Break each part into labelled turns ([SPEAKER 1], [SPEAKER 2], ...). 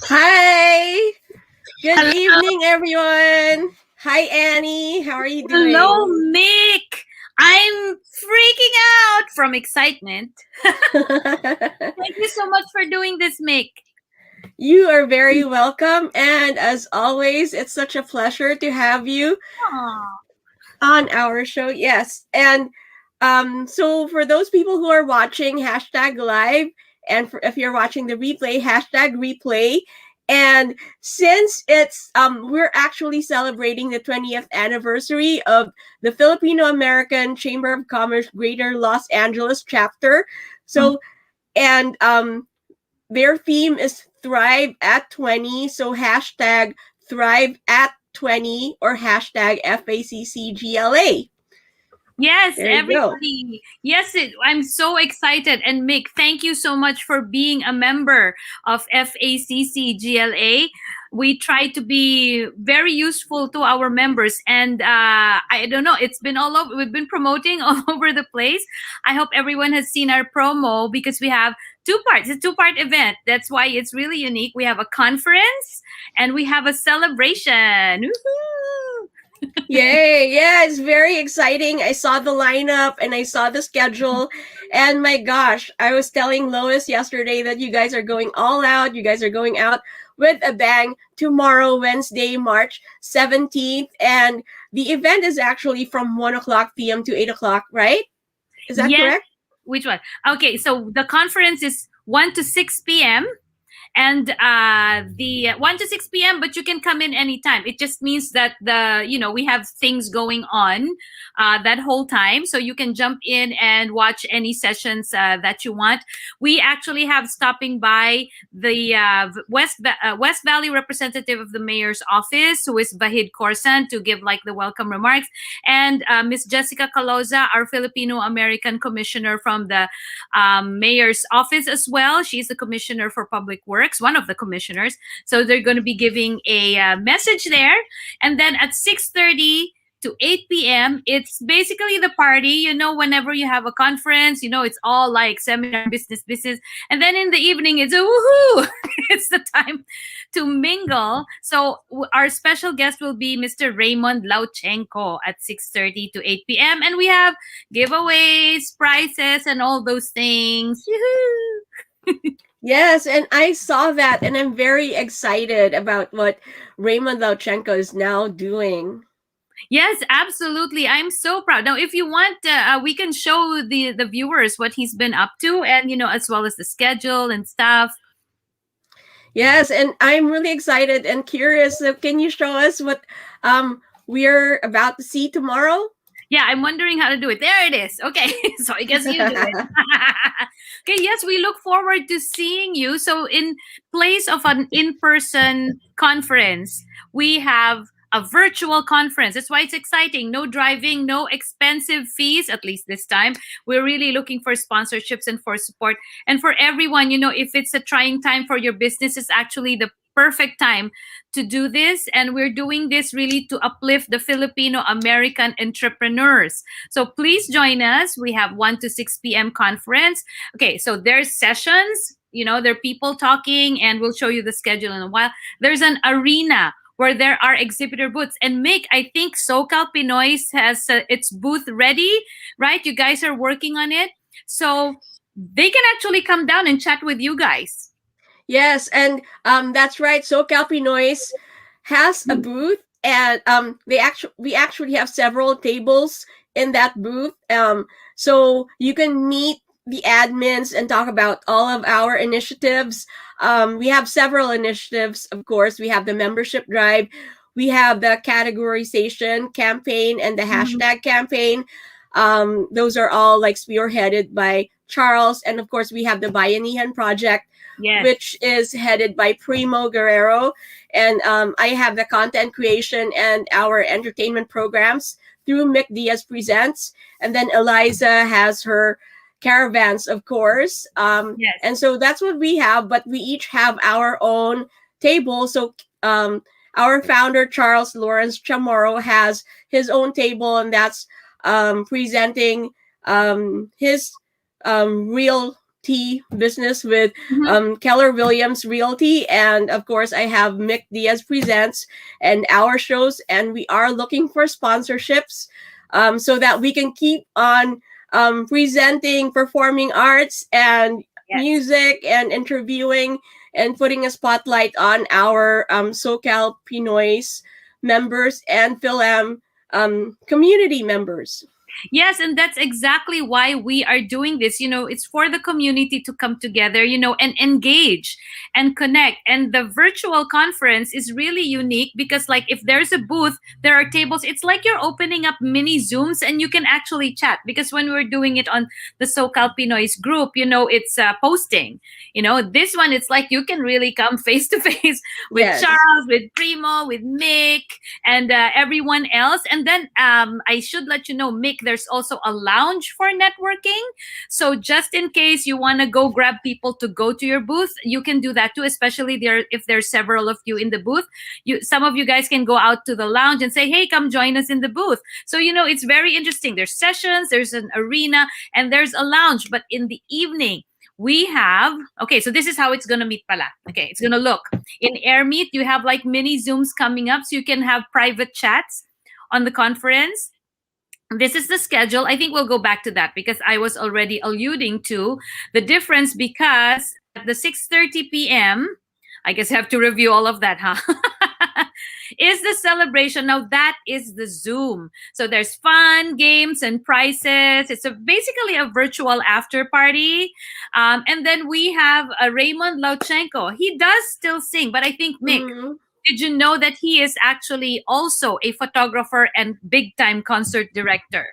[SPEAKER 1] Hi. Good
[SPEAKER 2] Hello,
[SPEAKER 1] evening, everyone. Hi, Annie. How are you
[SPEAKER 2] hello,
[SPEAKER 1] doing?
[SPEAKER 2] Mick. I'm freaking out from excitement. Thank you so much for doing this, Mick.
[SPEAKER 1] You are very welcome. And as always, it's such a pleasure to have you
[SPEAKER 2] Aw.
[SPEAKER 1] on our show. Yes. And so for those people who are watching, hashtag live, and if you're watching the replay, hashtag replay. And since it's we're actually celebrating the 20th anniversary of the Filipino American Chamber of Commerce Greater Los Angeles chapter.
[SPEAKER 2] Mhm.
[SPEAKER 1] So and their theme is Thrive at 20. So hashtag Thrive at 20 or hashtag FACCGLA.
[SPEAKER 2] Yes,
[SPEAKER 1] There you go.
[SPEAKER 2] everybody. Yes, I'm so excited. And Mick, thank you so much for being a member of FACCGLA. We try to be very useful to our members. And I don't know, it's been all over. We've been promoting all over the place. I hope everyone has seen our promo because we have two parts. It's a two-part event. That's why it's really unique. We have a conference and we have a celebration. Woohoo!
[SPEAKER 1] Yay! Yeah, it's very exciting. I saw the lineup and I saw the schedule, and my gosh, I was telling Lois yesterday that you guys are going all out. You guys are going out with a bang tomorrow, Wednesday, March 17th, and the event is actually from 1 o'clock p.m. to 8 o'clock. Right? Is that
[SPEAKER 2] Yes.
[SPEAKER 1] correct?
[SPEAKER 2] Which one? Okay, so the conference is 1 to 6 p.m. And the 1 to 6 p.m., but you can come in anytime. It just means that we have things going on that whole time. So you can jump in and watch any sessions that you want. We actually have stopping by the West Valley representative of the mayor's office, who is Vahid Corsan, to give like the welcome remarks. And Miss Jessica Caloza, our Filipino American commissioner from the mayor's office as well. She's the commissioner for public works, one of the commissioners. So they're going to be giving a message there. And then at 6:30 to 8 p.m., it's basically the party. Whenever you have a conference, it's all like seminar, business. And then in the evening, it's a woohoo! It's the time to mingle. So our special guest will be Mr. Raymond Lauchenko at 6:30 to 8 p.m. And we have giveaways, prizes, and all those things. Yoo-hoo!
[SPEAKER 1] Yes, and I saw that, and I'm very excited about what Raymond Lauchenko is now doing.
[SPEAKER 2] Yes, absolutely. I'm so proud. Now, if you want, we can show the viewers what he's been up to, and as well as the schedule and stuff.
[SPEAKER 1] Yes, and I'm really excited and curious. So can you show us what we're about to see tomorrow?
[SPEAKER 2] Yeah, I'm wondering how to do it. There it is. Okay, so I guess you do it. Okay, yes, we look forward to seeing you. So, in place of an in-person conference, we have a virtual conference. That's why it's exciting. No driving, no expensive fees, at least this time. We're really looking for sponsorships and for support. And for everyone, if it's a trying time for your business, it's actually the perfect time to do this. And we're doing this really to uplift the Filipino American entrepreneurs. So please join us. We have 1 to 6 p.m. conference. Okay, so there's sessions. There are people talking, and we'll show you the schedule in a while. There's an arena where there are exhibitor booths. And Mick, I think SoCal Pinoy has its booth ready, right? You guys are working on it. So they can actually come down and chat with you guys.
[SPEAKER 1] Yes, and that's right. SoCal Pinoys has a booth, and we actually have several tables in that booth. So you can meet the admins and talk about all of our initiatives. We have several initiatives, of course. We have the membership drive, we have the categorization campaign, and the hashtag campaign. Those are all like spearheaded by Charles, and of course we have the Bayanihan Project,
[SPEAKER 2] Yes.
[SPEAKER 1] which is headed by Primo Guerrero. And I have the content creation and our entertainment programs through Mick Diaz Presents. And then Eliza has her caravans, of course.
[SPEAKER 2] Yes.
[SPEAKER 1] And so that's what we have, but we each have our own table. So our founder, Charles Lawrence Chamorro, has his own table, and that's presenting his real realty business with
[SPEAKER 2] Mhm.
[SPEAKER 1] Keller Williams Realty, and of course I have Mick Diaz Presents and our shows, and we are looking for sponsorships so that we can keep on presenting performing arts and
[SPEAKER 2] Yes.
[SPEAKER 1] music and interviewing and putting a spotlight on our SoCal Pinoys members and Philam community members.
[SPEAKER 2] Yes, and that's exactly why we are doing this. It's for the community to come together, and engage and connect. And the virtual conference is really unique because, like, if there's a booth, there are tables. It's like you're opening up mini Zooms and you can actually chat. Because when we're doing it on the SoCal Pinoys group, it's posting. This one, it's like you can really come face to face with
[SPEAKER 1] Yes.
[SPEAKER 2] Charles, with Primo, with Mick, and everyone else. And then I should let you know, Mick, there's also a lounge for networking. So just in case you want to go grab people to go to your booth, you can do that too, especially if there's several of you in the booth. Some of you guys can go out to the lounge and say, hey, come join us in the booth. So it's very interesting. There's sessions, there's an arena, and there's a lounge. But in the evening, we have, okay, so this is how it's going to meet pala. Okay, it's going to look. In Air Meet, you have like mini Zooms coming up so you can have private chats on the conference. This is the schedule. I think we'll go back to that because I was already alluding to the difference, because at the 6:30 p.m., I guess I have to review all of that, huh? Is the celebration. Now that is the Zoom. So there's fun, games, and prizes. It's basically a virtual after party. And then we have Raymond Lauchenko. He does still sing, but I think, Mick,
[SPEAKER 1] Mm-hmm.
[SPEAKER 2] did you know that he is actually also a photographer and big time concert director?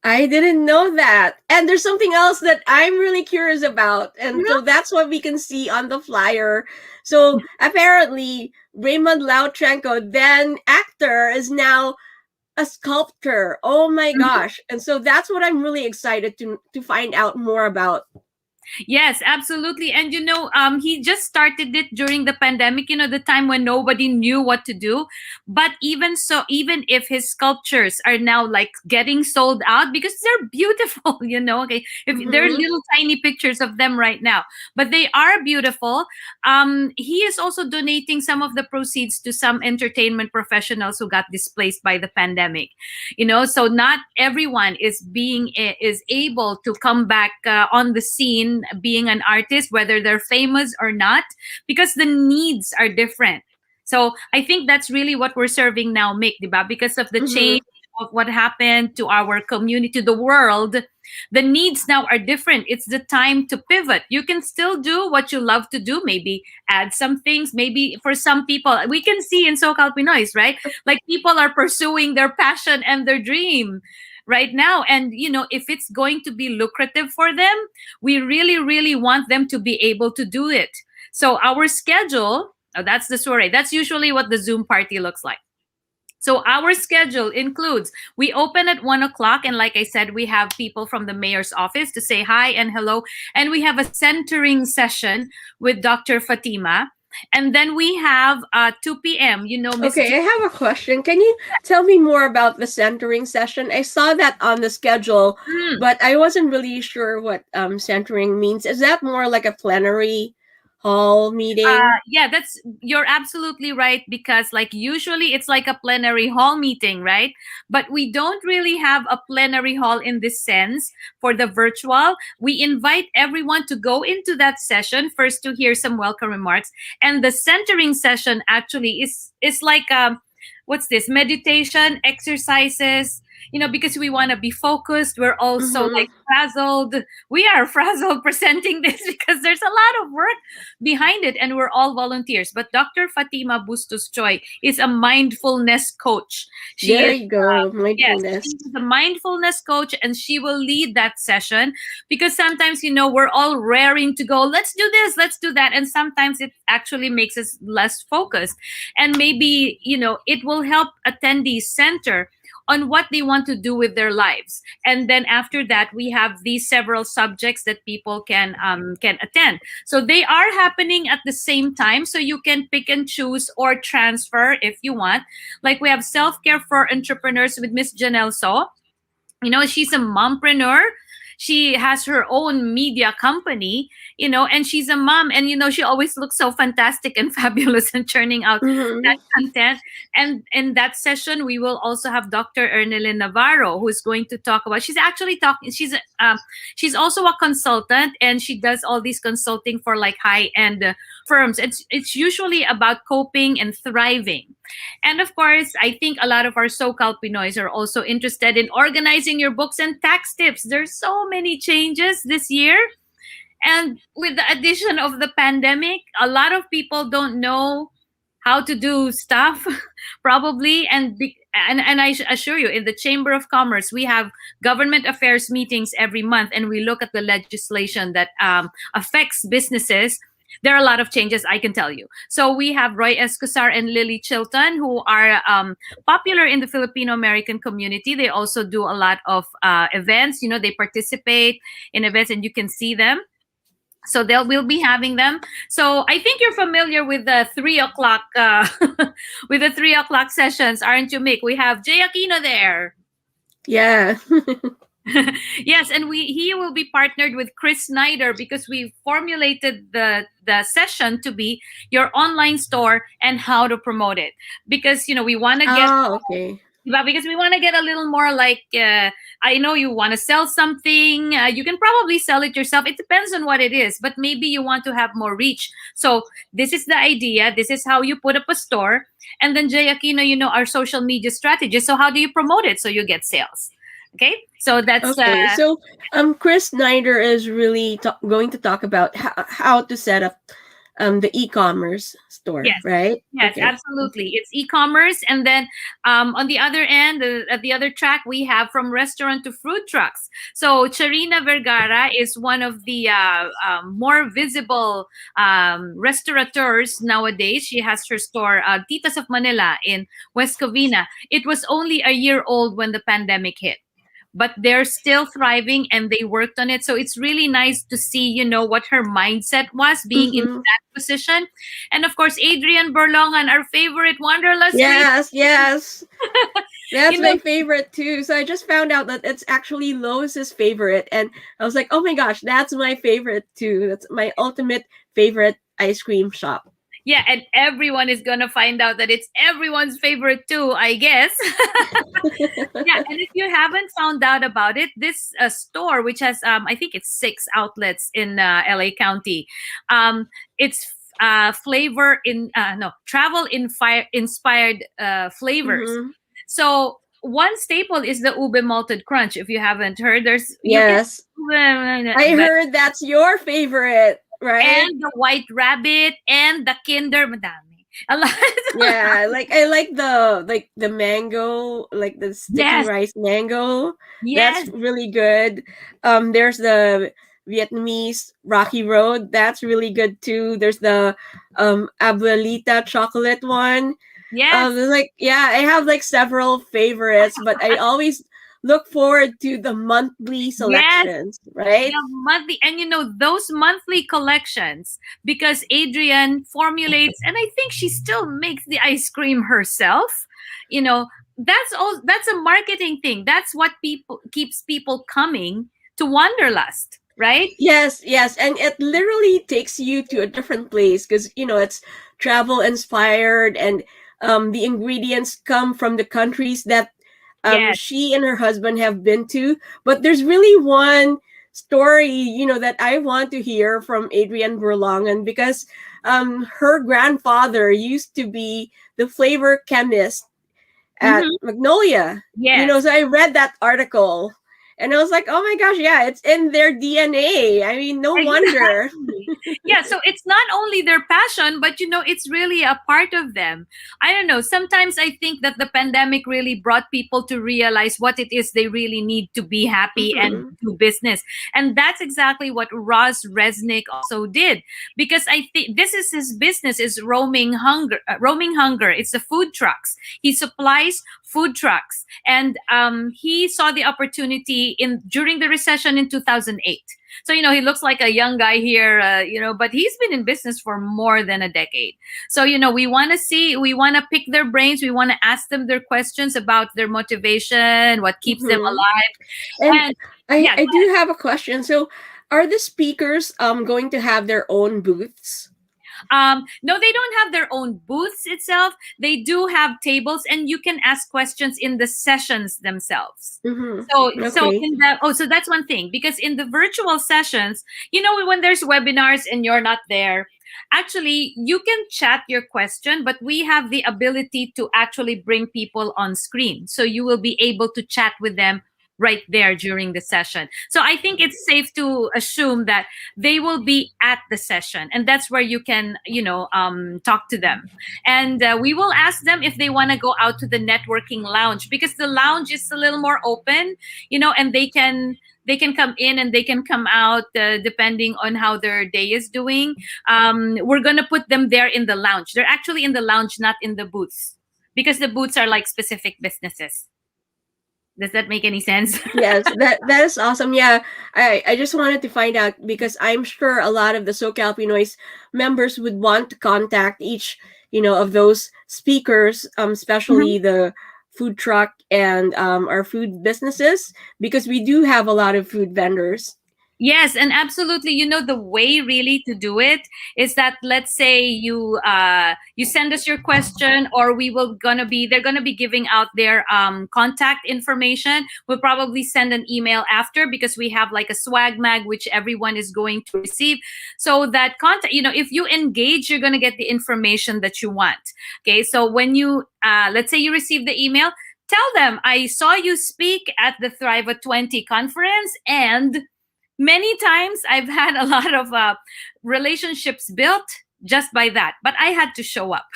[SPEAKER 1] I didn't know that. And there's something else that I'm really curious about. And so that's what we can see on the flyer. So apparently, Raymond Lauchenko, then actor, is now a sculptor. Oh my
[SPEAKER 2] Mhm.
[SPEAKER 1] gosh. And so that's what I'm really excited to find out more about.
[SPEAKER 2] Yes, absolutely. And he just started it during the pandemic, the time when nobody knew what to do. But even so, even if his sculptures are now like getting sold out because they're beautiful, okay, if there are
[SPEAKER 1] Mm-hmm.
[SPEAKER 2] little tiny pictures of them right now, but they are beautiful. He is also donating some of the proceeds to some entertainment professionals who got displaced by the pandemic. So not everyone is able to come back on the scene being an artist, whether they're famous or not, because the needs are different. So I think that's really what we're serving now, Mick, diba? Because of the
[SPEAKER 1] Mm-hmm.
[SPEAKER 2] change of what happened to our community, to the world, the needs now are different. It's the time to pivot. You can still do what you love to do, maybe add some things. Maybe for some people, we can see in SoCal Pinoys, right? Like people are pursuing their passion and their dream right now. And, if it's going to be lucrative for them, we really, really want them to be able to do it. So our schedule, oh, that's the story. That's usually what the Zoom party looks like. So our schedule includes, we open at 1 o'clock, and like I said, we have people from the mayor's office to say hi and hello, and we have a centering session with Dr. Fatima, and then we have 2 p.m. Miss
[SPEAKER 1] Okay, I have a question. Can you tell me more about the centering session? I saw that on the schedule,
[SPEAKER 2] June.
[SPEAKER 1] but I wasn't really sure what centering means. Is that more like a plenary hall meeting?
[SPEAKER 2] Yeah, you're absolutely right, because like usually it's like a plenary hall meeting, right? But we don't really have a plenary hall in this sense for the virtual. We invite everyone to go into that session first to hear some welcome remarks, and the centering session actually is like what's this, meditation exercises, because we want to be focused. We're also
[SPEAKER 1] Mm-hmm.
[SPEAKER 2] like frazzled. We are frazzled presenting this because there's a lot of work behind it, and we're all volunteers. But Dr. Fatima Bustos Choi is a mindfulness coach. She
[SPEAKER 1] There
[SPEAKER 2] is,
[SPEAKER 1] you go,
[SPEAKER 2] yes,
[SPEAKER 1] mindfulness.
[SPEAKER 2] she is a mindfulness coach, and she will lead that session, because sometimes, we're all raring to go, let's do this, let's do that. And sometimes it actually makes us less focused. And maybe, it will help attendees center on what they want to do with their lives. And then after that, we have these several subjects that people can attend. So they are happening at the same time. So you can pick and choose or transfer if you want. Like we have self-care for entrepreneurs with Miss Janelle So. She's a mompreneur. she has her own media company, and she's a mom, and she always looks so fantastic and fabulous and churning out that
[SPEAKER 1] Mm-hmm.
[SPEAKER 2] content. And in that session, we will also have Dr. Ernelyn Navarro, who is going to talk about. She's actually talking. She's also a consultant, and she does all these consulting for like high end firms. It's usually about coping and thriving. And of course, I think a lot of our SoCal Pinoys are also interested in organizing your books and tax tips. There's so many changes this year. And with the addition of the pandemic, a lot of people don't know how to do stuff, probably. And I assure you, in the Chamber of Commerce, we have government affairs meetings every month, and we look at the legislation that affects businesses. There are a lot of changes, I can tell you. So we have Roy Escosar and Lily Chilton, who are popular in the Filipino American community. They also do a lot of events. They participate in events, and you can see them. So we'll be having them. So I think you're familiar with the 3 o'clock with the 3 o'clock sessions, aren't you, Mick? We have Jay Aquino there.
[SPEAKER 1] Yeah.
[SPEAKER 2] Yes, and he will be partnered with Chris Snyder, because we formulated the session to be your online store and how to promote it. Because we want to get
[SPEAKER 1] Oh, okay.
[SPEAKER 2] because we want to get a little more like, I know you want to sell something, you can probably sell it yourself. It depends on what it is, but maybe you want to have more reach. So this is the idea. This is how you put up a store. And then Jay Aquino, our social media strategy. So how do you promote it so you get sales? Okay, so that's
[SPEAKER 1] Okay. So Chris Snyder is really going to talk about how to set up the e-commerce store,
[SPEAKER 2] yes.
[SPEAKER 1] right?
[SPEAKER 2] Yes,
[SPEAKER 1] Okay.
[SPEAKER 2] absolutely. It's e-commerce, and then on the other end, at the other track, we have from restaurant to food trucks. So Charina Vergara is one of the more visible restaurateurs nowadays. She has her store, Titas of Manila, in West Covina. It was only a year old when the pandemic hit, but they're still thriving and they worked on it. So it's really nice to see, what her mindset was being in
[SPEAKER 1] Mm-hmm.
[SPEAKER 2] that position. And of course, Adrian Berlongan, our favorite Wanderlust lady.
[SPEAKER 1] Yes, yes. That's
[SPEAKER 2] You know,
[SPEAKER 1] my favorite too. So I just found out that it's actually Lois's favorite, and I was like, "Oh my gosh, that's my favorite too. That's my ultimate favorite ice cream shop."
[SPEAKER 2] yeah, and everyone is gonna find out that it's everyone's favorite too, I guess. Yeah, and if you haven't found out about it, this store, which has I think it's 6 outlets in LA County, it's flavor in no travel inspired flavors.
[SPEAKER 1] Mm-hmm.
[SPEAKER 2] So one staple is the ube malted crunch. If you haven't heard, there's you can
[SPEAKER 1] Yes, I heard that's your favorite, right?
[SPEAKER 2] and the white rabbit and the Kinder Madami. A lot.
[SPEAKER 1] Yeah, I like the mango, like the sticky
[SPEAKER 2] Yes,
[SPEAKER 1] rice mango. That's
[SPEAKER 2] yes,
[SPEAKER 1] really good. There's the Vietnamese Rocky Road. That's really good too. There's the Abuelita chocolate one.
[SPEAKER 2] yes.
[SPEAKER 1] There's like, yeah, I have like several favorites, but I always look forward to the monthly
[SPEAKER 2] Yes,
[SPEAKER 1] selections, right?
[SPEAKER 2] the monthly, and those monthly collections, because Adrian formulates, and I think she still makes the ice cream herself. That's all. That's a marketing thing. That's what people keeps people coming to Wanderlust, right?
[SPEAKER 1] Yes, yes, and it literally takes you to a different place because it's travel inspired, and the ingredients come from the countries that
[SPEAKER 2] Yes.
[SPEAKER 1] she and her husband have been to. But there's really one story, that I want to hear from Adrienne Berlongen because her grandfather used to be the flavor chemist at
[SPEAKER 2] Mm-hmm.
[SPEAKER 1] Magnolia.
[SPEAKER 2] Yes.
[SPEAKER 1] So I read that article and I was like, oh my gosh, yeah, it's in their DNA. I mean, no wonder.
[SPEAKER 2] Exactly. Yeah, so it's not only their passion, but it's really a part of them. I don't know. Sometimes I think that the pandemic really brought people to realize what it is they really need to be happy and
[SPEAKER 1] Mhm.
[SPEAKER 2] do business. And that's exactly what Ross Resnick also did. Because I think this is his business is roaming hunger. Roaming hunger. It's the food trucks. He supplies food trucks, and he saw the opportunity, in during the recession in 2008. So he looks like a young guy here, but he's been in business for more than a decade. So we want to see, we want to pick their brains, we want to ask them their questions about their motivation, what keeps them
[SPEAKER 1] Mm-hmm.
[SPEAKER 2] alive.
[SPEAKER 1] And
[SPEAKER 2] And
[SPEAKER 1] I
[SPEAKER 2] yeah,
[SPEAKER 1] I do have a question. So, are the speakers going to have their own booths?
[SPEAKER 2] no, they don't have their own booths itself. They do have tables, and you can ask questions in the sessions themselves.
[SPEAKER 1] Mm-hmm. Okay.
[SPEAKER 2] So that's one thing, because in the virtual sessions, when there's webinars and you're not there, actually you can chat your question, but we have the ability to actually bring people on screen, so you will be able to chat with them right there during the session. So I think it's safe to assume that they will be at the session, and that's where you can talk to them. And we will ask them if they want to go out to the networking lounge, because the lounge is a little more open, and they can come in and they can come out, depending on how their day is doing. We're going to put them there in the lounge. They're actually in the lounge, not in the booths, because the booths are like specific businesses. Does that make any sense?
[SPEAKER 1] Yes, that is awesome. Yeah, I just wanted to find out because I'm sure a lot of the SoCal Pinoys members would want to contact each, of those speakers, especially the food truck and our food businesses, because we do have a lot of food vendors.
[SPEAKER 2] Yes, and absolutely. The way really to do it is that, let's say you send us your question, or they're gonna be giving out their contact information. We'll probably send an email after, because we have like a swag mag which everyone is going to receive. So that contact, if you engage, you're gonna get the information that you want. Okay, so when you let's say you receive the email, tell them, I saw you speak at the Thrive at 20 conference, and many times I've had a lot of relationships built just by that. But I had to show up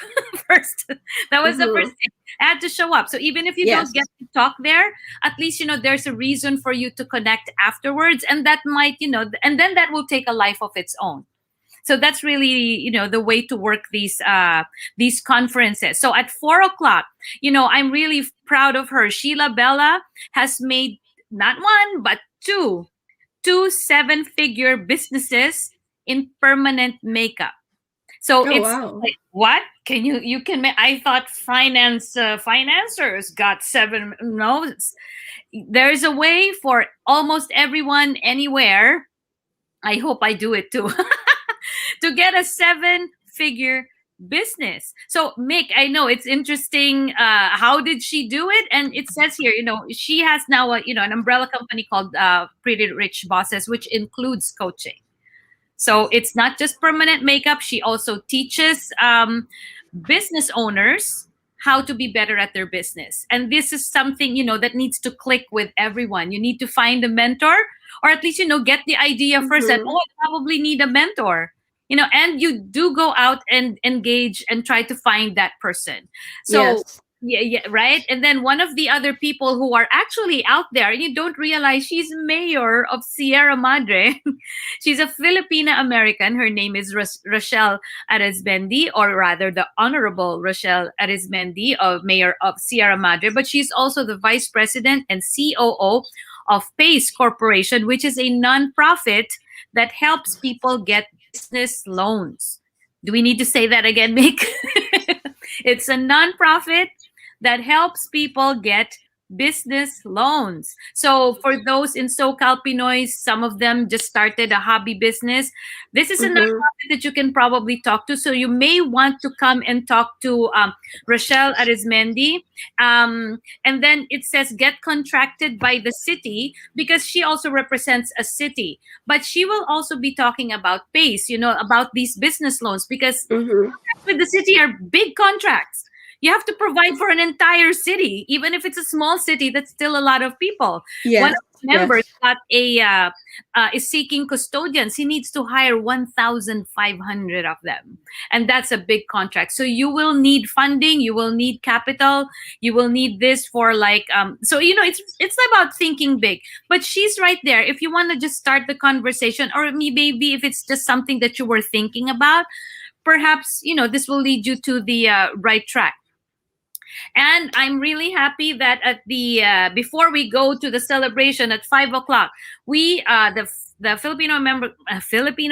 [SPEAKER 2] first. That was the
[SPEAKER 1] Mm-hmm.
[SPEAKER 2] first thing. I had to show up. So even if you don't get
[SPEAKER 1] Yes.
[SPEAKER 2] to talk there, at least there's a reason for you to connect afterwards, and that might and then that will take a life of its own. So that's really the way to work these conferences. So at 4 o'clock, I'm really proud of her. Sheila Bella has made not one but two seven-figure businesses in permanent makeup. So
[SPEAKER 1] Oh
[SPEAKER 2] it's
[SPEAKER 1] wow.
[SPEAKER 2] like, what can you can I thought financiers got seven. No, there's a way for almost everyone anywhere. I hope I do it too. To get a seven-figure business. So Mick, I know it's interesting. How did she do it? And it says here, she has now an umbrella company called Pretty Rich Bosses, which includes coaching. So it's not just permanent makeup. She also teaches business owners how to be better at their business. And this is something, that needs to click with everyone. You need to find a mentor, or at least, get the idea first that,
[SPEAKER 1] Mm-hmm.
[SPEAKER 2] oh, I probably need a mentor. And you do go out and engage and try to find that person. So
[SPEAKER 1] Yes.
[SPEAKER 2] yeah, yeah, right. And then one of the other people who are actually out there, and you don't realize, she's mayor of Sierra Madre. She's a Filipina American. Her name is Rochelle Arizmendi, or rather, the Honorable Rochelle Arizmendi, of Mayor of Sierra Madre. But she's also the Vice President and COO of PACE Corporation, which is a nonprofit that helps people get business loans. Do we need to say that again, Mick? It's a nonprofit that helps people get business loans. So for those in SoCal Pinoy, some of them just started a hobby business. This is a
[SPEAKER 1] Mm-hmm.
[SPEAKER 2] nonprofit that you can probably talk to. So you may want to come and talk to Rochelle Arizmendi. And then it says get contracted by the city, because she also represents a city. But she will also be talking about PACE, about these business loans, because
[SPEAKER 1] Mm-hmm.
[SPEAKER 2] with the city are big contracts. You have to provide for an entire city, even if it's a small city. That's still a lot of people. One
[SPEAKER 1] Yes.
[SPEAKER 2] of the members
[SPEAKER 1] Yes.
[SPEAKER 2] got is seeking custodians. He needs to hire 1,500 of them, and that's a big contract. So you will need funding. You will need capital. You will need this for like So it's about thinking big. But she's right there. If you want to just start the conversation, or maybe if it's just something that you were thinking about, perhaps this will lead you to the right track. And I'm really happy that at the before we go to the celebration at 5 o'clock, we the Filipino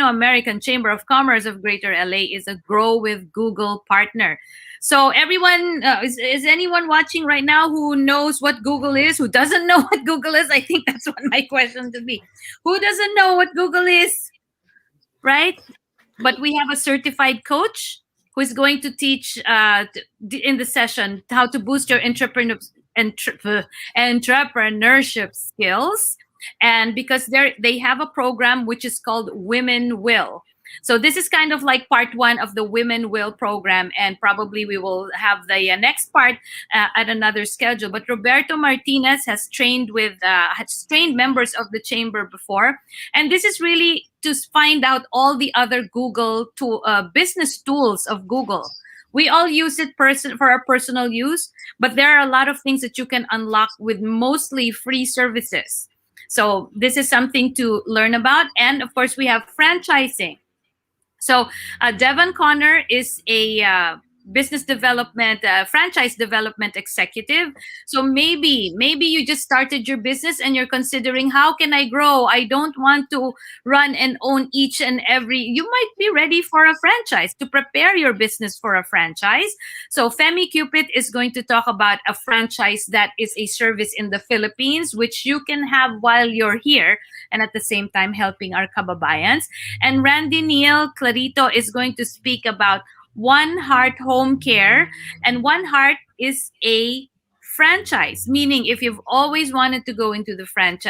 [SPEAKER 2] American Chamber of Commerce of Greater LA is a Grow with Google partner. So everyone, is anyone watching right now who knows what Google is? Who doesn't know what Google is? I think that's what my question to be. Who doesn't know what Google is? Right? But we have a certified coach who is going to teach in the session how to boost your entrepreneurship skills. And because they have a program which is called Women Will. So this is kind of like part one of the Women Will program, and probably we will have the next part at another schedule. But Roberto Martinez has trained members of the chamber before, and this is really to find out all the other business tools of Google. We all use it for our personal use, but there are a lot of things that you can unlock with mostly free services. So this is something to learn about. And of course, we have franchising. So Devon Connor is a franchise development executive. So maybe you just started your business and you're considering, how can I grow? I don't want to run and own each and every. You might be ready for a franchise, to prepare your business for a franchise. So Femi Cupid is going to talk about a franchise that is a service in the Philippines, which you can have while you're here, and at the same time helping our kababayans. And Randy Neal Clarito is going to speak about One Heart Home Care. And One Heart is a franchise, meaning if you've always wanted to go into the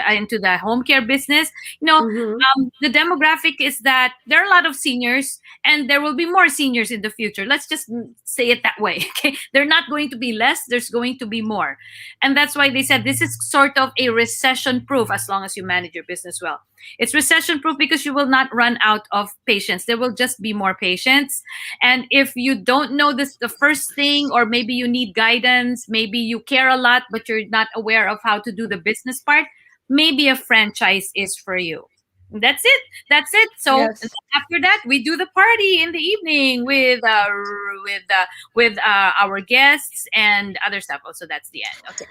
[SPEAKER 2] into the home care business,
[SPEAKER 1] Mm-hmm.
[SPEAKER 2] the demographic is that there are a lot of seniors, and there will be more seniors in the future. Let's just say it that way. Okay, they're not going to be less, there's going to be more. And that's why they said this is sort of a recession proof, as long as you manage your business well. It's recession proof because you will not run out of patients. There will just be more patients. And if you don't know this, the first thing, or maybe you need guidance, maybe you care a lot, but you're not aware of how to do the business part, maybe a franchise is for you. That's it. That's it. So
[SPEAKER 1] Yes.
[SPEAKER 2] after that, we do the party in the evening with our guests and other stuff. Also, that's the end. Okay.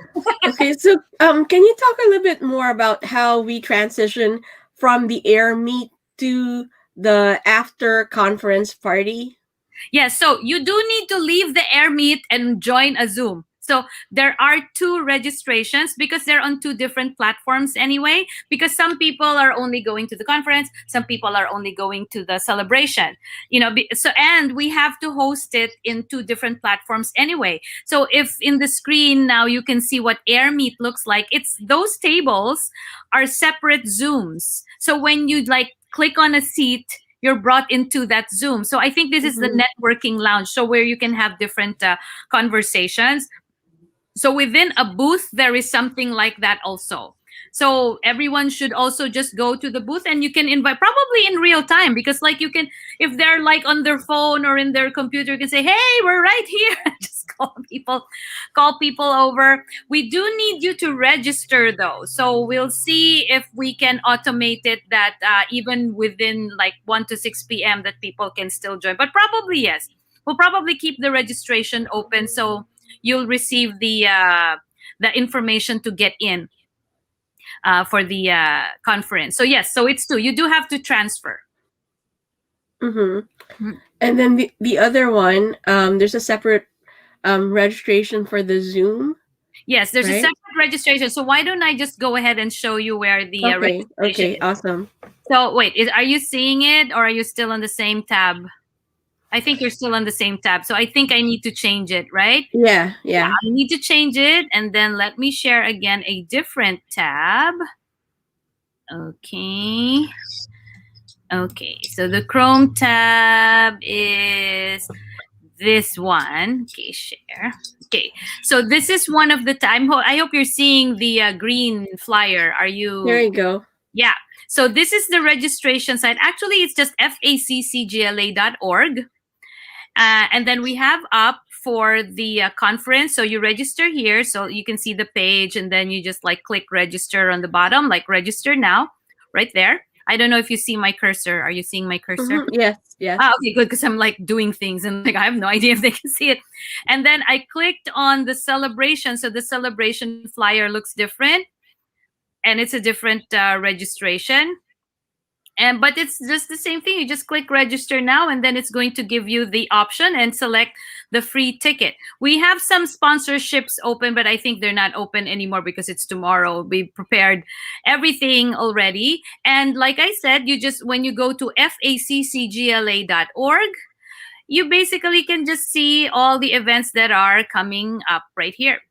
[SPEAKER 1] Okay, so can you talk a little bit more about how we transition from the air meet to the after conference party?
[SPEAKER 2] Yes, so you do need to leave the air meet and join a Zoom. So there are two registrations because they're on two different platforms anyway. Because some people are only going to the conference, some people are only going to the celebration. And we have to host it in two different platforms anyway. So if in the screen now you can see what air meet looks like, it's those tables are separate Zooms. So when you click on a seat, you're brought into that Zoom. So I think this is the
[SPEAKER 1] Mm-hmm.
[SPEAKER 2] networking lounge, so where you can have different conversations. So within a booth, there is something like that also. So everyone should also just go to the booth, and you can invite, probably in real time, because you can, if they're on their phone or in their computer, you can say, hey, we're right here. Just call people over. We do need you to register though. So we'll see if we can automate it that even within 1 to 6 p.m. that people can still join. But probably yes. We'll probably keep the registration open, so you'll receive the information to get in for the conference. So yes, so it's two. You do have to transfer.
[SPEAKER 1] Mm-hmm.
[SPEAKER 2] Mhm.
[SPEAKER 1] And then the other one, there's a separate registration for the Zoom,
[SPEAKER 2] Yes, there's a
[SPEAKER 1] right?
[SPEAKER 2] separate registration. So why don't I just go ahead and show you where the
[SPEAKER 1] Okay.
[SPEAKER 2] registration
[SPEAKER 1] Okay.
[SPEAKER 2] is?
[SPEAKER 1] Awesome.
[SPEAKER 2] So wait, are you seeing it, or are you still on the same tab? I think you're still on the same tab. So I think I need to change it, right?
[SPEAKER 1] Yeah.
[SPEAKER 2] Yeah,
[SPEAKER 1] Yeah.
[SPEAKER 2] I need to change it, and then let me share again a different tab. Okay. Okay, so the Chrome tab is this one. Okay, share. Okay, so this is one of the time. I hope you're seeing the green flyer. Are
[SPEAKER 1] There
[SPEAKER 2] you?
[SPEAKER 1] you go.
[SPEAKER 2] Yeah. So this is the registration site. Actually, it's just faccgla.org. And then we have up for the conference. So you register here, so you can see the page, and then you just click register on the bottom, register now, right there. I don't know if you see my cursor. Are you seeing my cursor?
[SPEAKER 1] Yes,
[SPEAKER 2] Ah,
[SPEAKER 1] yes.
[SPEAKER 2] okay, good, because I'm like doing things and like I have no idea if they can see it. And then I clicked on the celebration. So the celebration flyer looks different, and it's a different registration. And but it's just the same thing. You just click register now, and then it's going to give you the option and select the free ticket. We have some sponsorships open, but I think they're not open anymore because it's tomorrow. We prepared everything already. And like I said, you just when you go to faccgla.org, you basically can just see all the events that are coming up right here.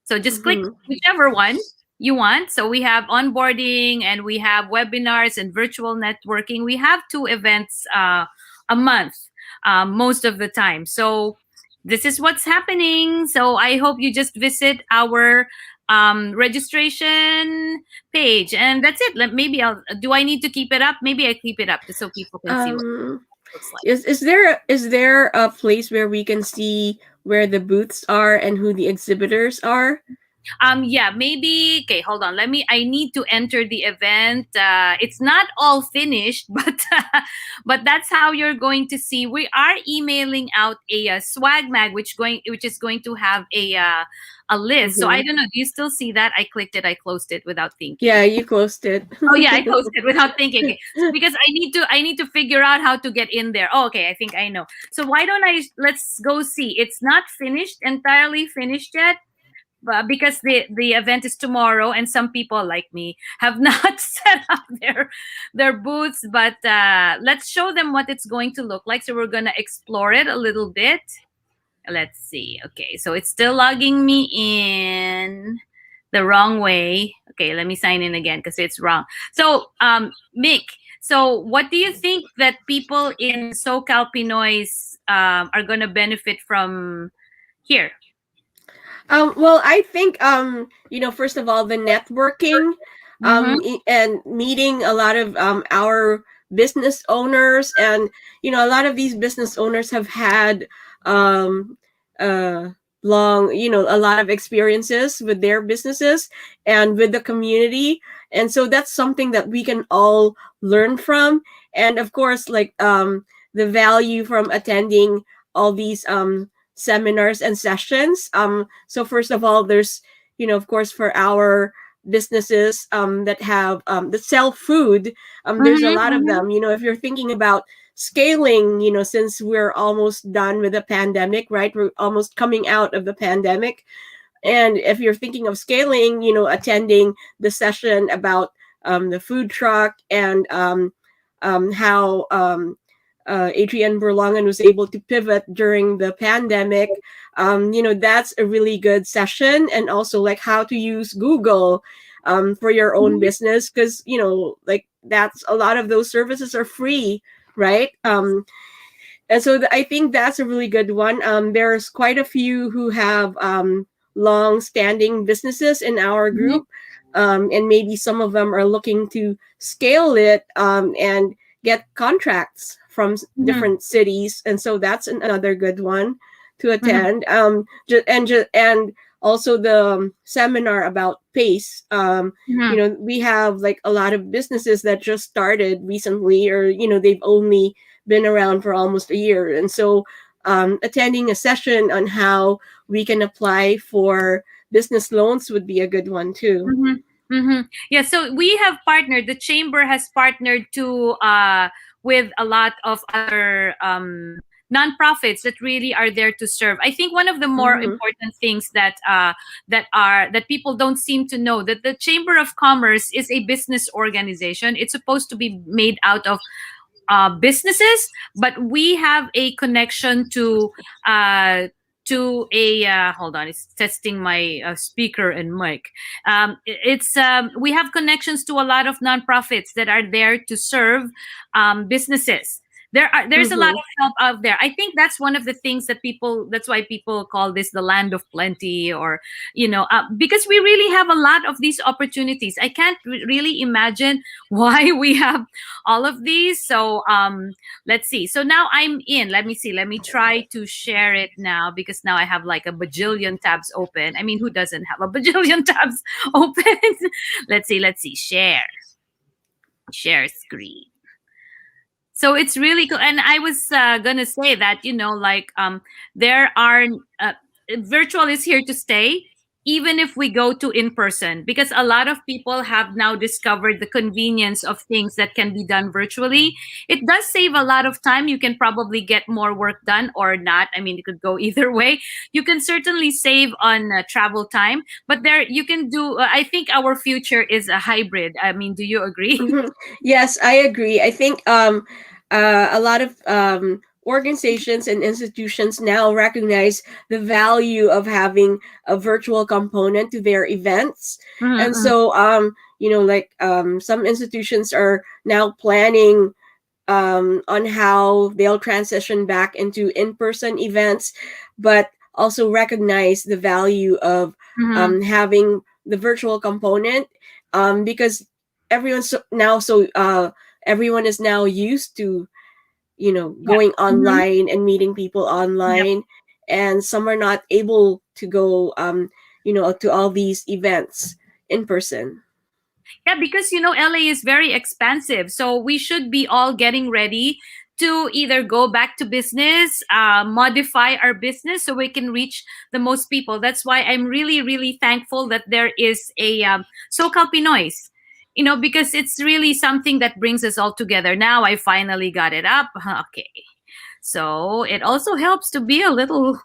[SPEAKER 2] So just click
[SPEAKER 1] Mm-hmm.
[SPEAKER 2] whichever one you want. So we have onboarding and we have webinars and virtual networking. We have 2 events a month most of the time. So this is what's happening. So I hope you just visit our registration page, and that's it. Maybe I'll. Do I need to keep it up? Maybe I keep it up just so people can see what
[SPEAKER 1] Um,
[SPEAKER 2] it looks like.
[SPEAKER 1] is there a place where we can see where the booths are and who the exhibitors are?
[SPEAKER 2] Yeah, maybe. Okay, hold on. I need to enter the event. It's not all finished, but that's how you're going to see. We are emailing out a swag mag, which is going to have a list. So I
[SPEAKER 1] Mm-hmm.
[SPEAKER 2] don't know. Do you still see that? I clicked it. I closed it without thinking.
[SPEAKER 1] Yeah, you closed it.
[SPEAKER 2] Oh yeah, I closed it without thinking. Okay. So because I need to figure out how to get in there. Oh, okay, I think I know. So why don't I let's go see. It's not finished, entirely finished yet, because the event is tomorrow, and some people like me have not set up their booths, but let's show them what it's going to look like. So we're going to explore it a little bit. Let's see. Okay, so it's still logging me in the wrong way. Okay, let me sign in again because it's wrong. So Mick, so what do you think that people in SoCal Pinoy's are going to benefit from here?
[SPEAKER 1] Well, I think first of all, the networking,
[SPEAKER 2] Mm-hmm.
[SPEAKER 1] and meeting a lot of our business owners, and a lot of these business owners have had um, uh, long, a lot of experiences with their businesses and with the community, and so that's something that we can all learn from, and of course, like the value from attending all these seminars and sessions. So first of all, there's of course, for our businesses that have that sell food, there's a lot of
[SPEAKER 2] Mm-hmm.
[SPEAKER 1] them. If you're thinking about scaling, since we're almost done with the pandemic, right? We're almost coming out of the pandemic, and if you're thinking of scaling, attending the session about the food truck, and how Adrienne Berlangen was able to pivot during the pandemic. That's a really good session. And also, like, how to use Google for your own
[SPEAKER 2] Mm-hmm.
[SPEAKER 1] business, because, like, that's a lot of those services are free, right? And so I think that's a really good one. There's quite a few who have long-standing businesses in our
[SPEAKER 2] Mm-hmm.
[SPEAKER 1] group, and maybe some of them are looking to scale it, and get contracts from
[SPEAKER 2] Mm-hmm.
[SPEAKER 1] different cities, and so that's another good one to
[SPEAKER 2] Mm-hmm.
[SPEAKER 1] attend. And also the seminar about PACE.
[SPEAKER 2] Mm-hmm.
[SPEAKER 1] We have like a lot of businesses that just started recently, or they've only been around for almost a year. And so attending a session on how we can apply for business loans would be a good one too.
[SPEAKER 2] Mm-hmm. Mm-hmm. Yeah, so we have partnered. The chamber has partnered to with a lot of other nonprofits that really are there to serve. I think one of the more
[SPEAKER 1] Mm-hmm.
[SPEAKER 2] important things that people don't seem to know, that the Chamber of Commerce is a business organization. It's supposed to be made out of businesses, but we have a connection to a hold on, it's testing my speaker and mic. It's We have connections to a lot of nonprofits that are there to serve businesses. There's a lot
[SPEAKER 1] Mm-hmm.
[SPEAKER 2] of help out there. I think that's one of the things that people, that's why people call this the land of plenty, or because we really have a lot of these opportunities. I can't really imagine why we have all of these. So let's see. So now I'm in. Let me see. Let me try to share it now, because now I have like a bajillion tabs open. I mean, who doesn't have a bajillion tabs open? Let's see. Share. Share screen. So it's really cool. And I was gonna say that, like, there are uh, virtual is here to stay, even if we go to in person, because a lot of people have now discovered the convenience of things that can be done virtually. It does save a lot of time. You can probably get more work done or not. I mean, it could go either way. You can certainly save on travel time, but there you can do. I think our future is a hybrid. I mean, do you agree?
[SPEAKER 1] Mhm. Yes, I agree. I think a lot of organizations and institutions now recognize the value of having a virtual component to their events. And
[SPEAKER 2] Mm-hmm.
[SPEAKER 1] so, like some institutions are now planning on how they'll transition back into in person events, but also recognize the value of
[SPEAKER 2] Mm-hmm.
[SPEAKER 1] having the virtual component, because everyone's now everyone is now used to
[SPEAKER 2] Yeah.
[SPEAKER 1] going
[SPEAKER 2] Mm-hmm.
[SPEAKER 1] online and meeting people online, and some are not able to go to all these events in person.
[SPEAKER 2] Yeah, because LA is very expensive. So we should be all getting ready to either go back to business, modify our business so we can reach the most people. That's why I'm really, really thankful that there is a SoCal Pinoys, because it's really something that brings us all together. Now I finally got it up. Okay. So it also helps to be a little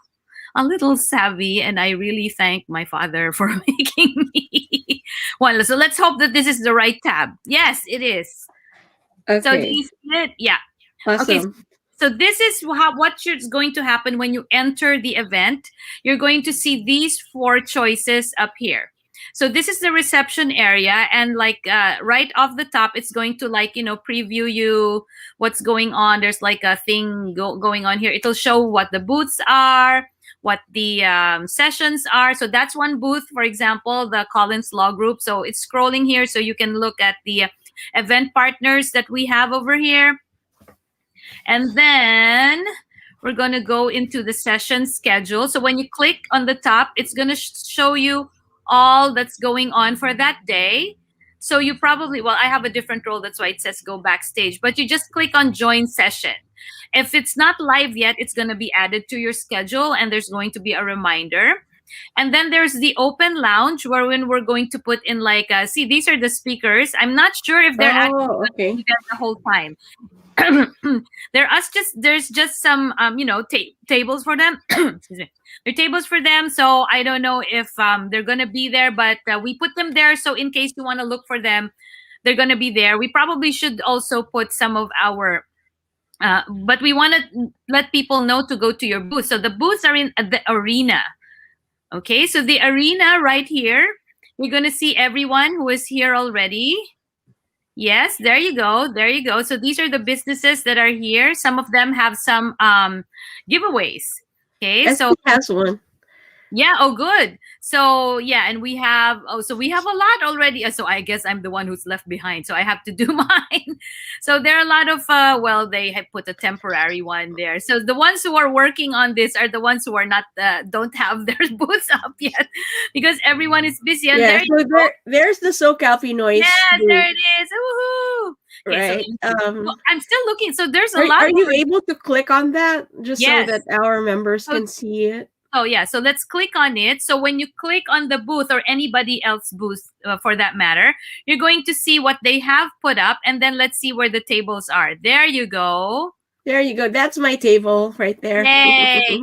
[SPEAKER 2] savvy, and I really thank my father for making me one. So let's hope that this is the right tab. Yes, it is. So do
[SPEAKER 1] Okay,
[SPEAKER 2] you see it? Yeah. Okay.
[SPEAKER 1] awesome.
[SPEAKER 2] So this is what's going to happen when you enter the event. You're going to see these four choices up here. So this is the reception area, and like right off the top, it's going to like preview you what's going on. There's like a thing going on here. It'll show what the booths are, what the sessions are. So that's one booth, for example, the Collins Law Group. So it's scrolling here, so you can look at the event partners that we have over here. And then we're going to go into the session schedule. So when you click on the top, it's going to show you all that's going on for that day. So you probably, well, I have a different role. That's why it says go backstage. But you just click on join session. If it's not live yet, it's going to be added to your schedule and there's going to be a reminder. And then there's the open lounge wherein we're going to put in like, see, these are the speakers. I'm not sure if they're actually
[SPEAKER 1] Oh,
[SPEAKER 2] going to
[SPEAKER 1] okay.
[SPEAKER 2] be there the whole time. There's just some tables for them. Excuse me. There are tables for them, so I don't know if they're gonna be there, but we put them there so in case you want to look for them, they're gonna be there. We probably should also put some of our but we want to let people know to go to your booth. So the booths are in the arena. Okay, so the arena right here, you're gonna see everyone who is here already. Yes, there you go. There you go. So these are the businesses that are here. Some of them have some giveaways. Okay,
[SPEAKER 1] SP
[SPEAKER 2] so
[SPEAKER 1] has one.
[SPEAKER 2] yeah, oh good. So yeah, and we have a lot already. So I guess I'm the one who's left behind. So I have to do mine. So there are a lot of well, they have put a temporary one there. So the ones who are working on this are the ones who are not don't have their booths up yet because everyone is busy. And
[SPEAKER 1] Yeah,
[SPEAKER 2] there you
[SPEAKER 1] so
[SPEAKER 2] go.
[SPEAKER 1] there's the SoCal noise
[SPEAKER 2] Yes, there
[SPEAKER 1] booth,
[SPEAKER 2] it is. Woohoo! Okay, so
[SPEAKER 1] right?
[SPEAKER 2] well, I'm still looking. So there's a lot
[SPEAKER 1] Are you
[SPEAKER 2] already.
[SPEAKER 1] able to click on that just so
[SPEAKER 2] Yes.
[SPEAKER 1] that our members
[SPEAKER 2] So
[SPEAKER 1] can see it?
[SPEAKER 2] oh yeah. So let's click on it. So when you click on the booth or anybody else booth for that matter, you're going to see what they have put up, and then let's see where the tables are. There you go.
[SPEAKER 1] There you go. That's my table right there.
[SPEAKER 2] Yay!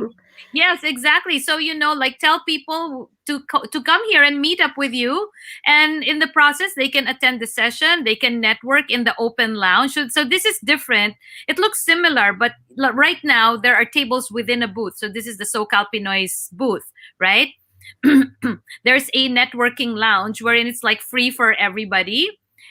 [SPEAKER 2] Yes, exactly. So like tell people to come here and meet up with you, and in the process, they can attend the session. They can network in the open lounge. So this is different. It looks similar, but right now there are tables within a booth. So this is the SoCal Pinoy's booth, right? There's a networking lounge wherein it's like free for everybody.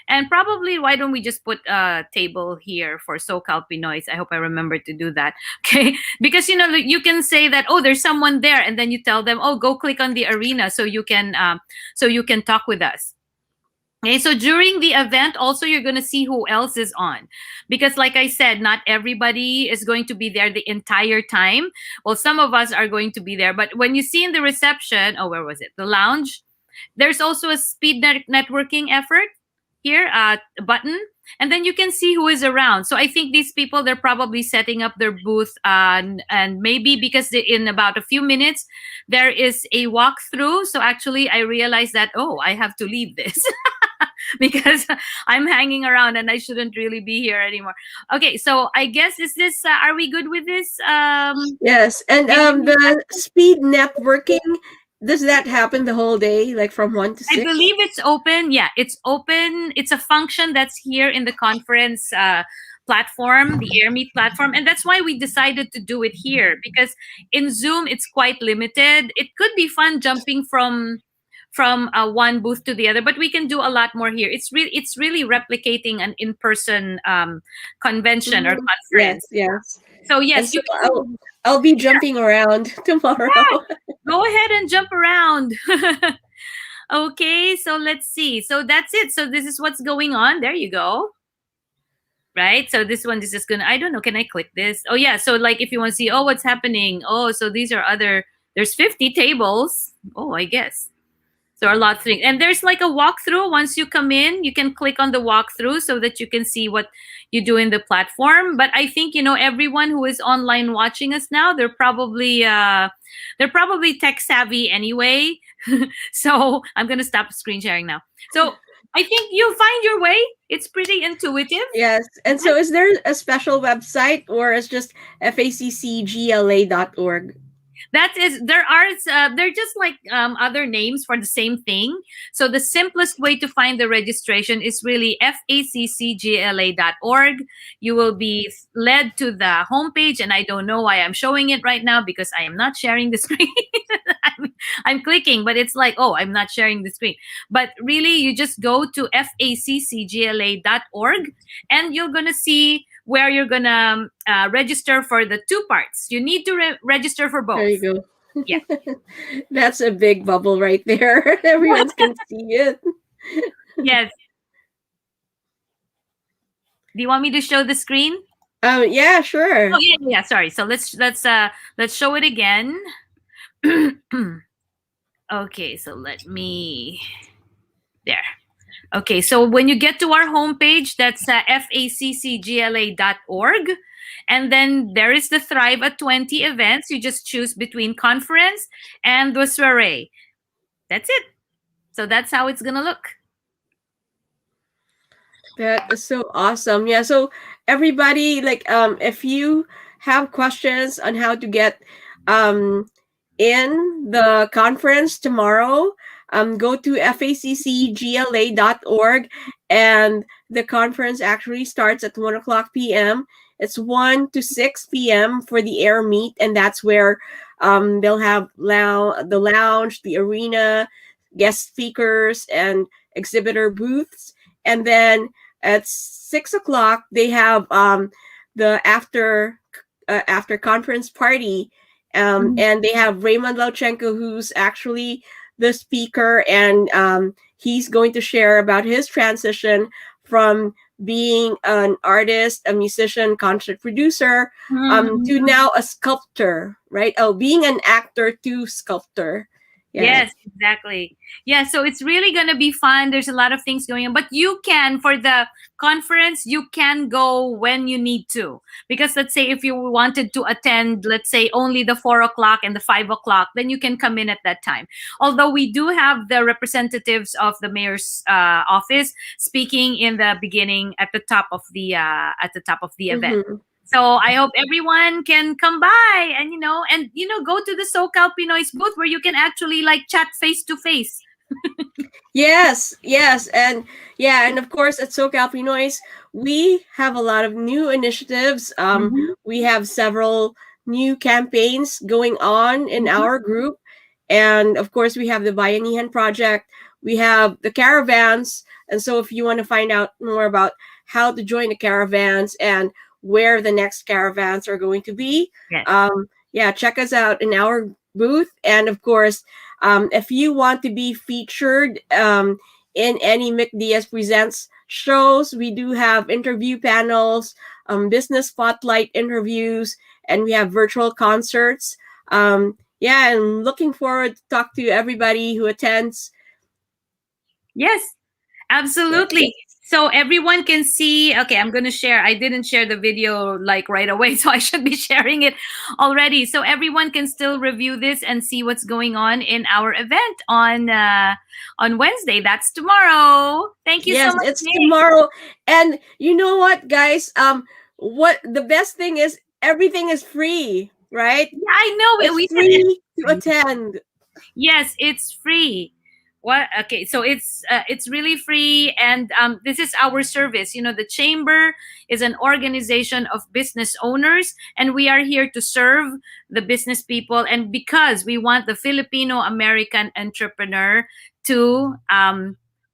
[SPEAKER 2] And probably, why don't we just put a table here for SoCal Pinoys? I hope I remember to do that. Okay. Because, you can say that, oh, there's someone there. And then you tell them, oh, go click on the arena so you can talk with us. Okay, so during the event, also you're going to see who else is on, because like I said, not everybody is going to be there the entire time. Well, some of us are going to be there, but when you see in the reception, oh, where was it? The lounge. There's also a speed networking effort. here, button, and then you can see who is around. So I think these people, they're probably setting up their booth, and maybe because in about a few minutes there is a walkthrough. So actually I realized that, oh, I have to leave this because I'm hanging around and I shouldn't really be here anymore. Okay, so I guess, is this are we good with this?
[SPEAKER 1] Yes, and
[SPEAKER 2] Maybe
[SPEAKER 1] the speed networking, does that happen the whole day, like from 1 to
[SPEAKER 2] I
[SPEAKER 1] 6?
[SPEAKER 2] believe it's open. Yeah, it's open. It's a function that's here in the conference platform, the AirMeet platform, and that's why we decided to do it here, because in Zoom it's quite limited. It could be fun jumping from one booth to the other, but we can do a lot more here. It's really replicating an in-person convention or
[SPEAKER 1] Mhm. Yes,
[SPEAKER 2] conference.
[SPEAKER 1] yes.
[SPEAKER 2] So
[SPEAKER 1] And
[SPEAKER 2] yes,
[SPEAKER 1] so
[SPEAKER 2] you
[SPEAKER 1] I'll
[SPEAKER 2] can.
[SPEAKER 1] I'll be jumping around tomorrow.
[SPEAKER 2] Go ahead and jump around. Okay, so let's see. So that's it. So this is what's going on. There you go. Right? So this is gonna, I don't know, can I click this? Oh yeah, so like if you want to see, oh, what's happening? Oh, so these are other, there's 50 tables. Oh, I guess. So a lot of things. And there's like a walkthrough. Once you come in, you can click on the walkthrough so that you can see what you do in the platform. But I think, everyone who is online watching us now, they're probably tech savvy anyway. So I'm gonna stop screen sharing now. So I think you'll find your way. It's pretty intuitive.
[SPEAKER 1] Yes. And so is there a special website, or it's just faccgla.org?
[SPEAKER 2] That is, they're just like other names for the same thing. So the simplest way to find the registration is really faccgla.org. You will be led to the homepage, and I don't know why I'm showing it right now because I am not sharing the screen. I'm clicking, but it's like, oh, I'm not sharing the screen. But really, you just go to faccgla.org, and you're gonna see where you're gonna register for the two parts. You need to register for
[SPEAKER 1] There
[SPEAKER 2] both.
[SPEAKER 1] you go.
[SPEAKER 2] Yeah.
[SPEAKER 1] That's a big bubble right there. Everyone can see it.
[SPEAKER 2] Yes. Do you want me to show the screen?
[SPEAKER 1] Yeah,
[SPEAKER 2] Oh
[SPEAKER 1] sure.
[SPEAKER 2] yeah, yeah. Sorry. So let's show it again. Okay. So let me there. Okay, so when you get to our homepage, that's faccgla.org. And then there is the Thrive at 20 events. You just choose between conference and the soiree. That's it. So that's how it's going to look.
[SPEAKER 1] That is so awesome. Yeah, so everybody, like, if you have questions on how to get um in the conference tomorrow, go to faccgla.org, and the conference actually starts at 1 o'clock p.m. It's 1 to 6 p.m. for the air meet, and that's where they'll have the lounge, the arena, guest speakers, and exhibitor booths. And then at 6 o'clock, they have the after conference party, and they have Raymond Lauchenko, who's actually the speaker, and he's going to share about his transition from being an artist, a musician, concert producer, to
[SPEAKER 2] Mhm.
[SPEAKER 1] now a sculptor, right? Oh, being an actor to sculptor. Yeah.
[SPEAKER 2] Yes, exactly. Yeah, so it's really going to be fun. There's a lot of things going on, but you can, for the conference, you can go when you need to. Because let's say if you wanted to attend, let's say only the 4 o'clock and the 5 o'clock, then you can come in at that time. Although we do have the representatives of the mayor's office speaking in the beginning at the top of the event.
[SPEAKER 1] Mm-hmm.
[SPEAKER 2] So I hope everyone can come by and go to the SoCal Pinoy's booth where you can actually like chat face to face.
[SPEAKER 1] Yes, yes, and yeah, and of course at SoCal Pinoys, we have a lot of new initiatives.
[SPEAKER 2] Mhm.
[SPEAKER 1] We have several new campaigns going on in our group, and of course we have the Bayanihan Project. We have the caravans, and so if you want to find out more about how to join the caravans and where the next caravans are going to be,
[SPEAKER 2] Yes.
[SPEAKER 1] yeah, check us out in our booth, and of course if you want to be featured in any Mick Diaz Presents shows, we do have interview panels, business spotlight interviews, and we have virtual concerts. Yeah, and looking forward to talk to everybody who attends.
[SPEAKER 2] Yes.
[SPEAKER 1] Yeah.
[SPEAKER 2] Absolutely. So everyone can see. Okay, I'm going to share. I didn't share the video like right away, so I should be sharing it already. So everyone can still review this and see what's going on in our event on Wednesday. That's tomorrow. Thank you so
[SPEAKER 1] Yes,
[SPEAKER 2] much,
[SPEAKER 1] it's
[SPEAKER 2] Nick.
[SPEAKER 1] tomorrow. And you know what, guys? What the best thing is, everything is free, right?
[SPEAKER 2] Yeah, I know.
[SPEAKER 1] It's
[SPEAKER 2] We said it's
[SPEAKER 1] free to
[SPEAKER 2] free.
[SPEAKER 1] attend.
[SPEAKER 2] Yes, it's free. What? Okay, so it's really free, and this is our service. The chamber is an organization of business owners, and we are here to serve the business people. And because we want the Filipino American entrepreneur to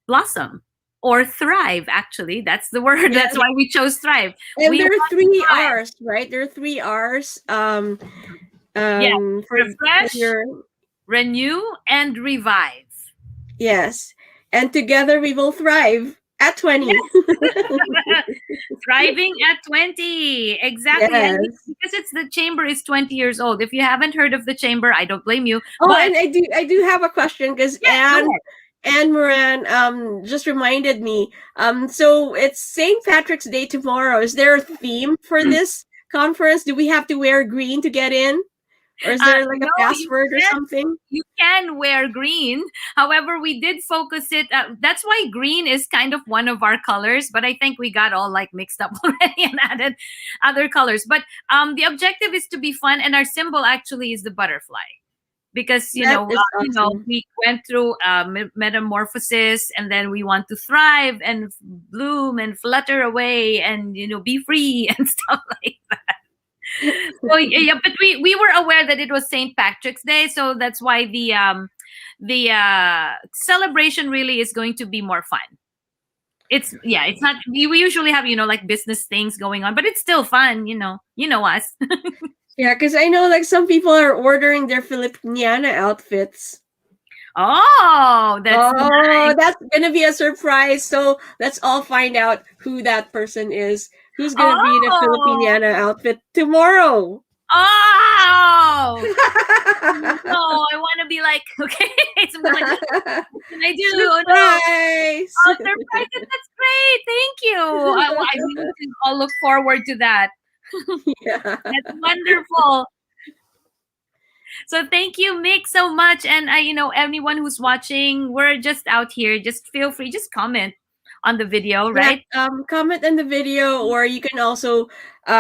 [SPEAKER 2] blossom or thrive. Actually, that's the word. That's
[SPEAKER 1] Yes.
[SPEAKER 2] why we chose thrive.
[SPEAKER 1] And
[SPEAKER 2] We
[SPEAKER 1] there are
[SPEAKER 2] want to
[SPEAKER 1] three
[SPEAKER 2] thrive.
[SPEAKER 1] R's, right? There are three R's.
[SPEAKER 2] Yes,
[SPEAKER 1] For
[SPEAKER 2] refresh,
[SPEAKER 1] your
[SPEAKER 2] renew, and revive.
[SPEAKER 1] yes, and together we will thrive at 20.
[SPEAKER 2] Thriving at 20. Exactly. And
[SPEAKER 1] Yes.
[SPEAKER 2] because it's the chamber is 20 years old. If you haven't heard of the chamber, I don't blame you.
[SPEAKER 1] Oh,
[SPEAKER 2] But
[SPEAKER 1] and I do have a question because
[SPEAKER 2] yes, go ahead.
[SPEAKER 1] Anne Moran just reminded me. So it's St. Patrick's Day tomorrow. Is there a theme for this conference? Do we have to wear green to get in? Or is there like a
[SPEAKER 2] No, you
[SPEAKER 1] password or
[SPEAKER 2] can
[SPEAKER 1] something?
[SPEAKER 2] you can wear green. However, we did focus it. That's why green is kind of one of our colors. But I think we got all like mixed up already and added other colors. But the objective is to be fun, and our symbol actually is the butterfly. Because
[SPEAKER 1] That is awesome.
[SPEAKER 2] we went through metamorphosis, and then we want to thrive and bloom and flutter away and be free and stuff like that. So yeah, but we were aware that it was St. Patrick's Day, so that's why the celebration really is going to be more fun. It's not, we usually have like business things going on, but it's still fun. Us.
[SPEAKER 1] Yeah, because I know like some people are ordering their Filipiniana outfits.
[SPEAKER 2] Oh, that's
[SPEAKER 1] Oh, that's gonna be a surprise. So let's all find out who that person is. Who's gonna be in a
[SPEAKER 2] oh
[SPEAKER 1] Filipiniana outfit tomorrow?
[SPEAKER 2] oh no, I want to be like, okay, so I'm like, what can I do? Oh no.
[SPEAKER 1] Surprise!
[SPEAKER 2] Oh, surprises! That's great. Thank you. We need to all look forward to that.
[SPEAKER 1] Yeah.
[SPEAKER 2] That's wonderful. So thank you, Mick, so much. And anyone who's watching, we're just out here. Just feel free, just comment on the video,
[SPEAKER 1] Yeah,
[SPEAKER 2] right?
[SPEAKER 1] comment in the video, or you can also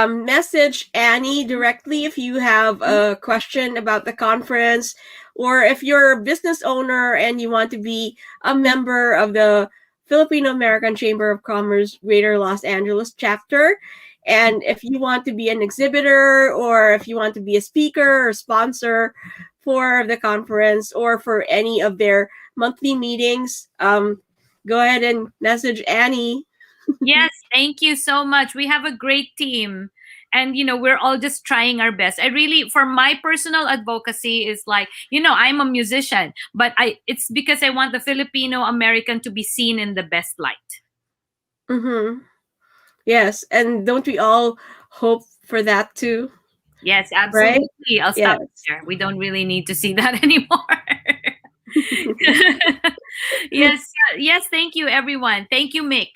[SPEAKER 1] message Annie directly if you have a question about the conference, or if you're a business owner and you want to be a member of the Filipino American Chamber of Commerce Greater Los Angeles chapter. And if you want to be an exhibitor, or if you want to be a speaker or sponsor for the conference, or for any of their monthly meetings, go ahead and message Annie.
[SPEAKER 2] Yes, thank you so much. We have a great team. And we're all just trying our best. I really, for my personal advocacy, is like, I'm a musician, but it's because I want the Filipino American to be seen in the best light.
[SPEAKER 1] Mm-hmm. Yes, and don't we all hope for that too,
[SPEAKER 2] Yes,
[SPEAKER 1] right?
[SPEAKER 2] absolutely. I'll
[SPEAKER 1] Yes.
[SPEAKER 2] stop there. We don't really need to see that anymore. Yes, yes, thank you everyone. Thank you, Mick.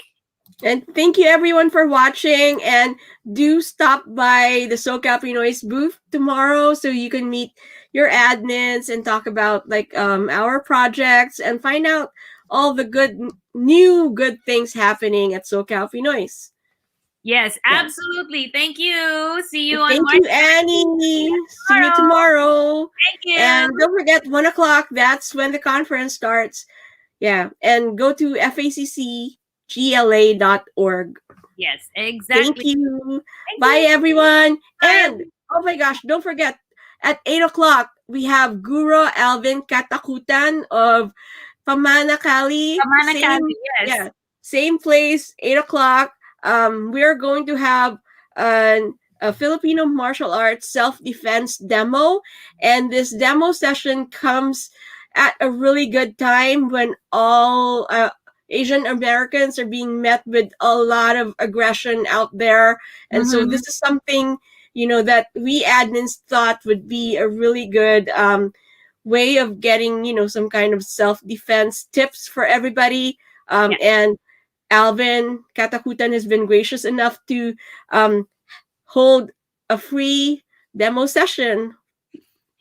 [SPEAKER 1] And thank you everyone for watching, and do stop by the SoCal Pinoy's booth tomorrow so you can meet your admins and talk about like our projects and find out all the new good things happening at SoCal Pinoy's.
[SPEAKER 2] Yes,
[SPEAKER 1] Yeah.
[SPEAKER 2] absolutely. Thank you. See you on
[SPEAKER 1] Thank
[SPEAKER 2] March
[SPEAKER 1] you, Annie. See you
[SPEAKER 2] tomorrow.
[SPEAKER 1] tomorrow.
[SPEAKER 2] Thank you.
[SPEAKER 1] And don't forget, 1 o'clock, that's when the conference starts. Yeah. And go to FACCGLA.org.
[SPEAKER 2] Yes,
[SPEAKER 1] Thank
[SPEAKER 2] exactly.
[SPEAKER 1] you.
[SPEAKER 2] Thank
[SPEAKER 1] Bye,
[SPEAKER 2] you.
[SPEAKER 1] everyone.
[SPEAKER 2] Bye.
[SPEAKER 1] And oh my gosh, don't forget, at 8 o'clock, we have Guru Alvin Katakutan of Pamanakali.
[SPEAKER 2] Kamanakali, yes.
[SPEAKER 1] Yeah, same place, 8 o'clock. We're going to have a Filipino martial arts self-defense demo, and this demo session comes at a really good time when all Asian Americans are being met with a lot of aggression out there, and so
[SPEAKER 2] Mm-hmm.
[SPEAKER 1] this is something that we admins thought would be a really good way of getting some kind of self defense tips for everybody,
[SPEAKER 2] Yeah.
[SPEAKER 1] and Alvin Katakutan has been gracious enough to um, hold a free demo session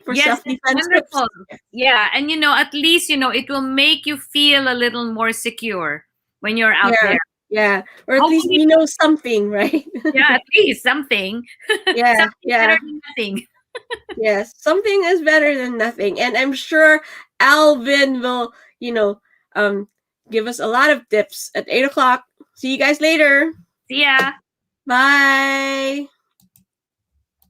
[SPEAKER 1] for
[SPEAKER 2] Yes, that's
[SPEAKER 1] self-defense tips.
[SPEAKER 2] wonderful. Yeah, and at least it will make you feel a little more secure when you're out
[SPEAKER 1] Yeah,
[SPEAKER 2] there.
[SPEAKER 1] yeah. Or at least
[SPEAKER 2] Hopefully,
[SPEAKER 1] we know something, right?
[SPEAKER 2] yeah, at least something,
[SPEAKER 1] Yeah,
[SPEAKER 2] something better
[SPEAKER 1] yeah.
[SPEAKER 2] than nothing.
[SPEAKER 1] Yes, something is better than nothing. And I'm sure Alvin will, um, give us a lot of tips at 8 o'clock. See you guys later.
[SPEAKER 2] See ya.
[SPEAKER 1] Bye.